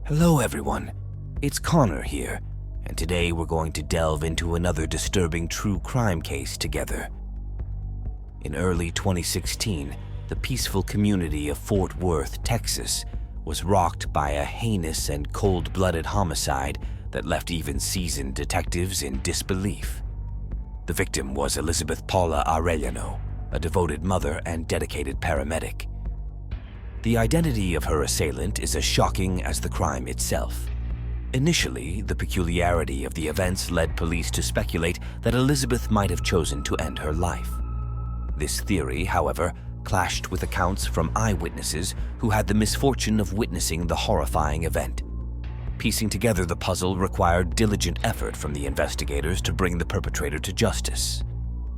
Hello everyone, it's Connor here, and today we're going to delve into another disturbing true crime case together. In early 2016, the peaceful community of Fort Worth, Texas, was rocked by a heinous and cold-blooded homicide that left even seasoned detectives in disbelief. The victim was Elizabeth Paula Arellano, a devoted mother and dedicated paramedic. The identity of her assailant is as shocking as the crime itself. Initially, the peculiarity of the events led police to speculate that Elizabeth might have chosen to end her life. This theory, however, clashed with accounts from eyewitnesses who had the misfortune of witnessing the horrifying event. Piecing together the puzzle required diligent effort from the investigators to bring the perpetrator to justice.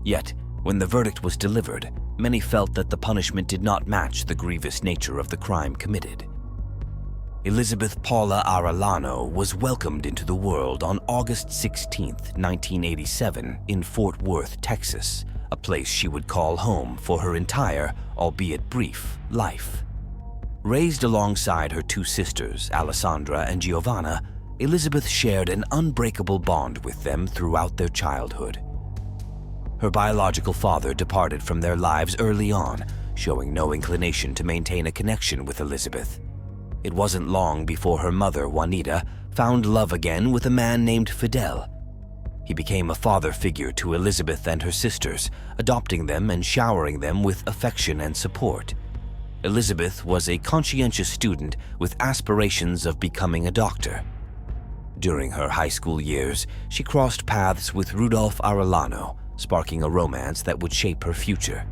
Yet, when the verdict was delivered, many felt that the punishment did not match the grievous nature of the crime committed. Elizabeth Paula Arellano was welcomed into the world on August 16, 1987, in Fort Worth, Texas, a place she would call home for her entire, albeit brief, life. Raised alongside her two sisters, Alessandra and Giovanna, Elizabeth shared an unbreakable bond with them throughout their childhood. Her biological father departed from their lives early on, showing no inclination to maintain a connection with Elizabeth. It wasn't long before her mother, Juanita, found love again with a man named Fidel. He became a father figure to Elizabeth and her sisters, adopting them and showering them with affection and support. Elizabeth was a conscientious student with aspirations of becoming a doctor. During her high school years, she crossed paths with Rudolph Arellano, sparking a romance that would shape her future.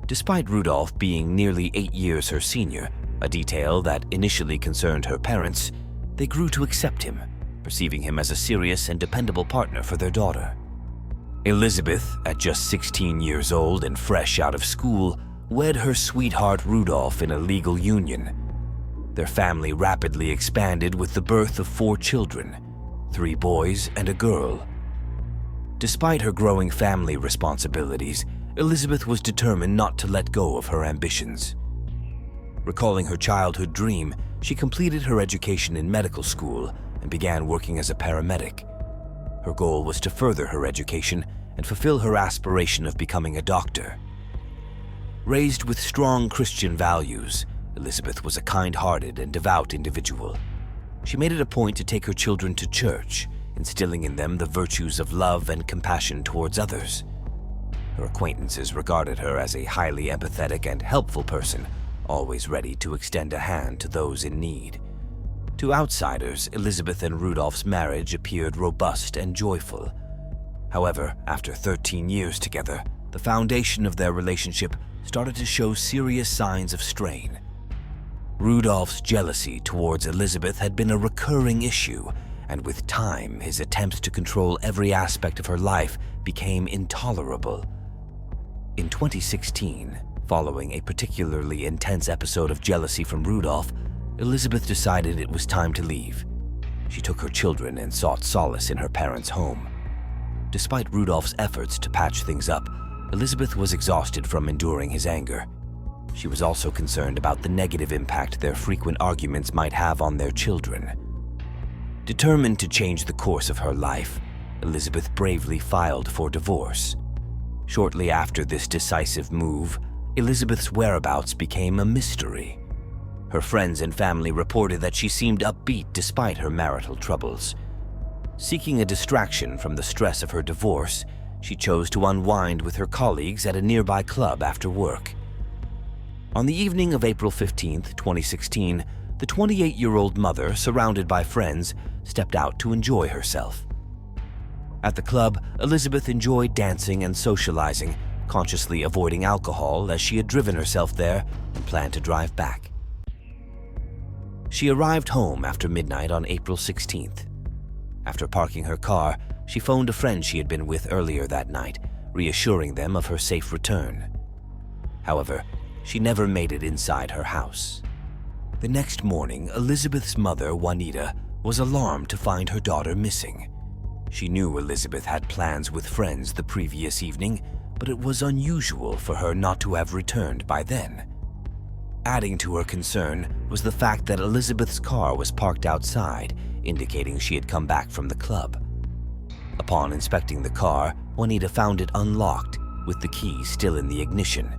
Despite Rudolph being nearly 8 years her senior, a detail that initially concerned her parents, they grew to accept him, perceiving him as a serious and dependable partner for their daughter. Elizabeth, at just 16 years old and fresh out of school, wed her sweetheart Rudolph in a legal union. Their family rapidly expanded with the birth of 4 children, 3 boys and a girl. Despite her growing family responsibilities, Elizabeth was determined not to let go of her ambitions. Recalling her childhood dream, she completed her education in medical school and began working as a paramedic. Her goal was to further her education and fulfill her aspiration of becoming a doctor. Raised with strong Christian values, Elizabeth was a kind-hearted and devout individual. She made it a point to take her children to church, instilling in them the virtues of love and compassion towards others. Her acquaintances regarded her as a highly empathetic and helpful person, always ready to extend a hand to those in need. To outsiders, Elizabeth and Rudolph's marriage appeared robust and joyful. However, after 13 years together, the foundation of their relationship started to show serious signs of strain. Rudolph's jealousy towards Elizabeth had been a recurring issue, and with time, his attempts to control every aspect of her life became intolerable. In 2016, following a particularly intense episode of jealousy from Rudolph, Elizabeth decided it was time to leave. She took her children and sought solace in her parents' home. Despite Rudolph's efforts to patch things up, Elizabeth was exhausted from enduring his anger. She was also concerned about the negative impact their frequent arguments might have on their children. Determined to change the course of her life, Elizabeth bravely filed for divorce. Shortly after this decisive move, Elizabeth's whereabouts became a mystery. Her friends and family reported that she seemed upbeat despite her marital troubles. Seeking a distraction from the stress of her divorce, she chose to unwind with her colleagues at a nearby club after work. On the evening of April 15, 2016, the 28-year-old mother, surrounded by friends, stepped out to enjoy herself. At the club, Elizabeth enjoyed dancing and socializing, consciously avoiding alcohol as she had driven herself there and planned to drive back. She arrived home after midnight on April 16th. After parking her car, she phoned a friend she had been with earlier that night, reassuring them of her safe return. However, she never made it inside her house. The next morning, Elizabeth's mother, Juanita, was alarmed to find her daughter missing. She knew Elizabeth had plans with friends the previous evening, but it was unusual for her not to have returned by then. Adding to her concern was the fact that Elizabeth's car was parked outside, indicating she had come back from the club. Upon inspecting the car, Juanita found it unlocked, with the key still in the ignition.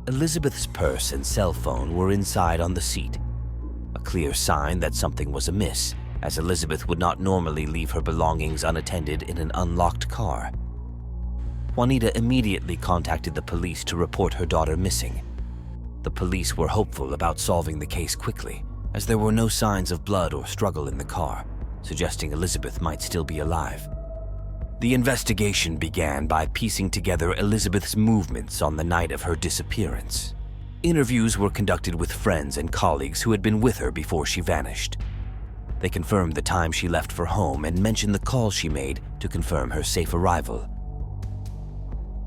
Elizabeth's purse and cell phone were inside on the seat, a clear sign that something was amiss, as Elizabeth would not normally leave her belongings unattended in an unlocked car. Juanita immediately contacted the police to report her daughter missing. The police were hopeful about solving the case quickly, as there were no signs of blood or struggle in the car, suggesting Elizabeth might still be alive. The investigation began by piecing together Elizabeth's movements on the night of her disappearance. Interviews were conducted with friends and colleagues who had been with her before she vanished. They confirmed the time she left for home and mentioned the call she made to confirm her safe arrival.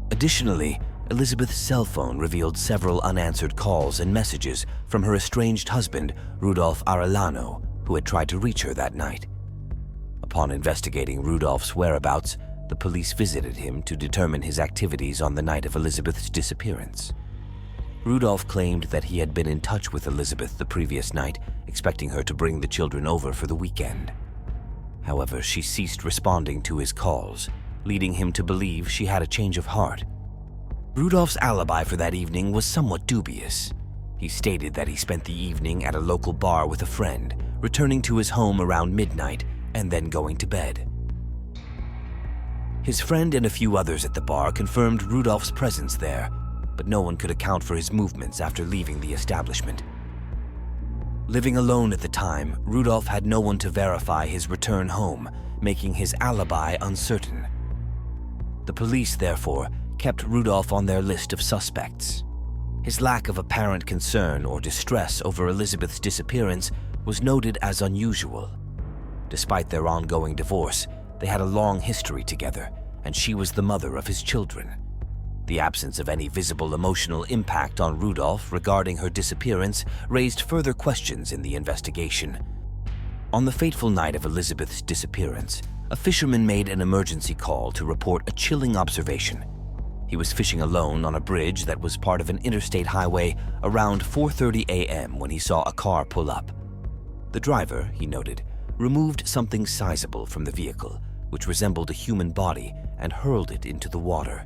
Additionally, Elizabeth's cell phone revealed several unanswered calls and messages from her estranged husband, Rudolph Arellano, who had tried to reach her that night. Upon investigating Rudolph's whereabouts, the police visited him to determine his activities on the night of Elizabeth's disappearance. Rudolph claimed that he had been in touch with Elizabeth the previous night, expecting her to bring the children over for the weekend. However, she ceased responding to his calls, leading him to believe she had a change of heart. Rudolph's alibi for that evening was somewhat dubious. He stated that he spent the evening at a local bar with a friend, returning to his home around midnight and then going to bed. His friend and a few others at the bar confirmed Rudolph's presence there, but no one could account for his movements after leaving the establishment. Living alone at the time, Rudolph had no one to verify his return home, making his alibi uncertain. The police, therefore, kept Rudolph on their list of suspects. His lack of apparent concern or distress over Elizabeth's disappearance was noted as unusual. Despite their ongoing divorce, they had a long history together, and she was the mother of his children. The absence of any visible emotional impact on Rudolph regarding her disappearance raised further questions in the investigation. On the fateful night of Elizabeth's disappearance, a fisherman made an emergency call to report a chilling observation. He was fishing alone on a bridge that was part of an interstate highway around 4:30 a.m. when he saw a car pull up. The driver, he noted, removed something sizable from the vehicle, which resembled a human body, and hurled it into the water.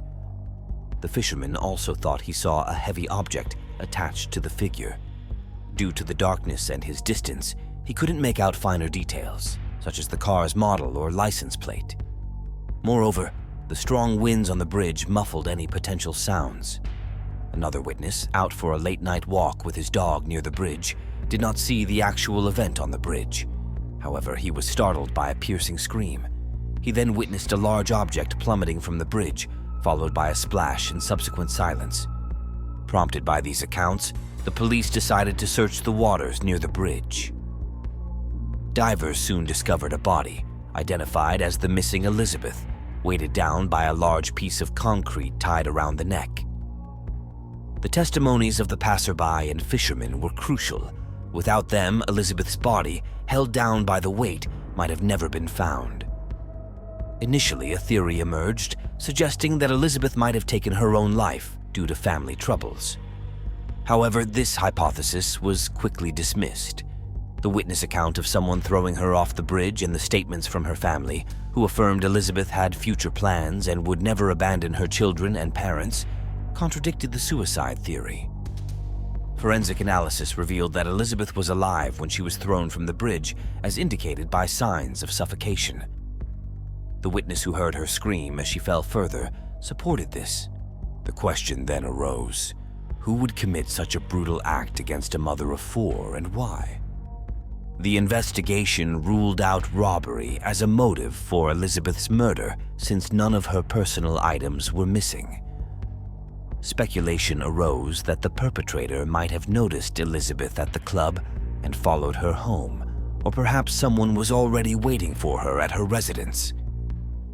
The fisherman also thought he saw a heavy object attached to the figure. Due to the darkness and his distance, he couldn't make out finer details, such as the car's model or license plate. Moreover, the strong winds on the bridge muffled any potential sounds. Another witness, out for a late-night walk with his dog near the bridge, did not see the actual event on the bridge. However, he was startled by a piercing scream. He then witnessed a large object plummeting from the bridge, followed by a splash and subsequent silence. Prompted by these accounts, the police decided to search the waters near the bridge. Divers soon discovered a body, identified as the missing Elizabeth, weighted down by a large piece of concrete tied around the neck. The testimonies of the passerby and fishermen were crucial. Without them, Elizabeth's body, held down by the weight, might have never been found. Initially, a theory emerged, suggesting that Elizabeth might have taken her own life due to family troubles. However, this hypothesis was quickly dismissed. The witness account of someone throwing her off the bridge and the statements from her family, who affirmed Elizabeth had future plans and would never abandon her children and parents, contradicted the suicide theory. Forensic analysis revealed that Elizabeth was alive when she was thrown from the bridge, as indicated by signs of suffocation. The witness who heard her scream as she fell further supported this. The question then arose: who would commit such a brutal act against a mother of 4, and why? The investigation ruled out robbery as a motive for Elizabeth's murder, since none of her personal items were missing. Speculation arose that the perpetrator might have noticed Elizabeth at the club and followed her home, or perhaps someone was already waiting for her at her residence.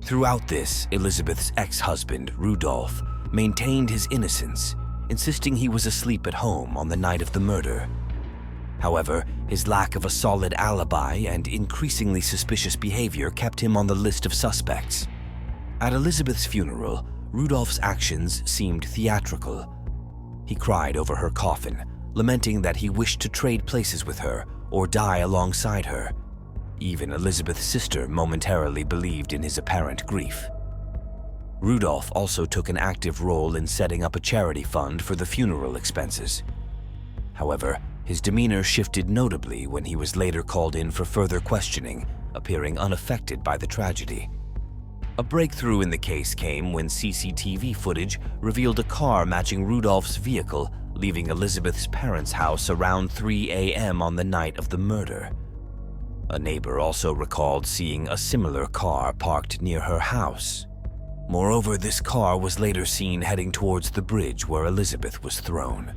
Throughout this, Elizabeth's ex-husband, Rudolph, maintained his innocence, insisting he was asleep at home on the night of the murder. However, his lack of a solid alibi and increasingly suspicious behavior kept him on the list of suspects. At Elizabeth's funeral, Rudolph's actions seemed theatrical. He cried over her coffin, lamenting that he wished to trade places with her or die alongside her. Even Elizabeth's sister momentarily believed in his apparent grief. Rudolph also took an active role in setting up a charity fund for the funeral expenses. However, his demeanor shifted notably when he was later called in for further questioning, appearing unaffected by the tragedy. A breakthrough in the case came when CCTV footage revealed a car matching Rudolph's vehicle leaving Elizabeth's parents' house around 3 a.m. on the night of the murder. A neighbor also recalled seeing a similar car parked near her house. Moreover, this car was later seen heading towards the bridge where Elizabeth was thrown.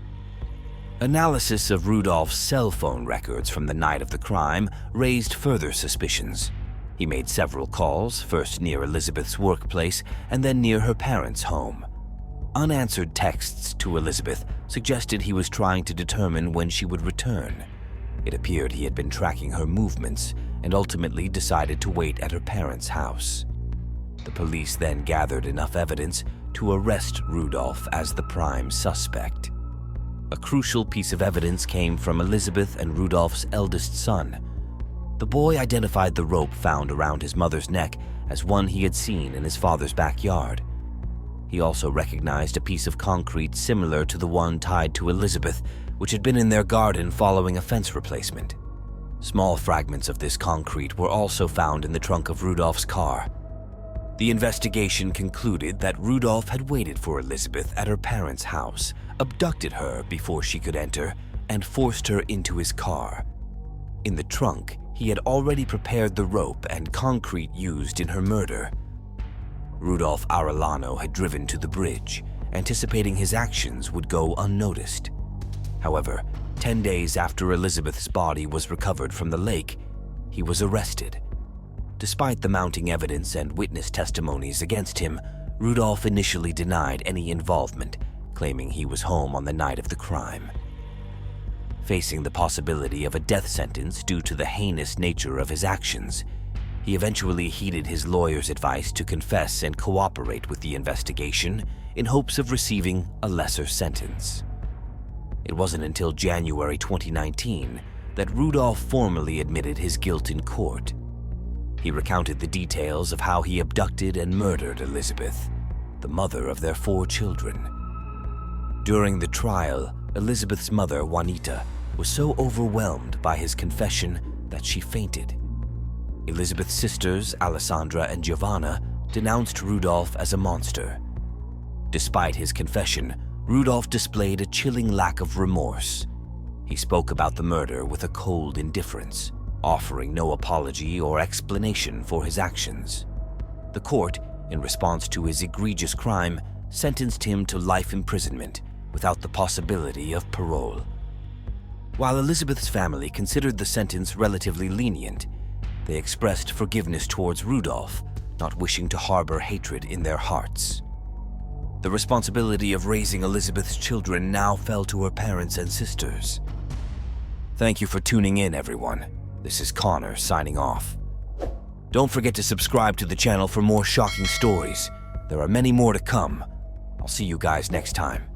Analysis of Rudolph's cell phone records from the night of the crime raised further suspicions. He made several calls, first near Elizabeth's workplace and then near her parents' home. Unanswered texts to Elizabeth suggested he was trying to determine when she would return. It appeared he had been tracking her movements and ultimately decided to wait at her parents' house. The police then gathered enough evidence to arrest Rudolph as the prime suspect. A crucial piece of evidence came from Elizabeth and Rudolph's eldest son. The boy identified the rope found around his mother's neck as one he had seen in his father's backyard. He also recognized a piece of concrete similar to the one tied to Elizabeth, which had been in their garden following a fence replacement. Small fragments of this concrete were also found in the trunk of Rudolph's car. The investigation concluded that Rudolph had waited for Elizabeth at her parents' house, abducted her before she could enter, and forced her into his car. In the trunk, he had already prepared the rope and concrete used in her murder. Rudolph Arellano had driven to the bridge, anticipating his actions would go unnoticed. However, 10 days after Elizabeth's body was recovered from the lake, he was arrested. Despite the mounting evidence and witness testimonies against him, Rudolph initially denied any involvement, claiming he was home on the night of the crime. Facing the possibility of a death sentence due to the heinous nature of his actions, he eventually heeded his lawyer's advice to confess and cooperate with the investigation in hopes of receiving a lesser sentence. It wasn't until January 2019 that Rudolph formally admitted his guilt in court. He recounted the details of how he abducted and murdered Elizabeth, the mother of their 4 children. During the trial, Elizabeth's mother, Juanita, was so overwhelmed by his confession that she fainted. Elizabeth's sisters, Alessandra and Giovanna, denounced Rudolph as a monster. Despite his confession, Rudolph displayed a chilling lack of remorse. He spoke about the murder with a cold indifference, offering no apology or explanation for his actions. The court, in response to his egregious crime, sentenced him to life imprisonment without the possibility of parole. While Elizabeth's family considered the sentence relatively lenient, they expressed forgiveness towards Rudolph, not wishing to harbor hatred in their hearts. The responsibility of raising Elizabeth's children now fell to her parents and sisters. Thank you for tuning in, everyone. This is Connor signing off. Don't forget to subscribe to the channel for more shocking stories. There are many more to come. I'll see you guys next time.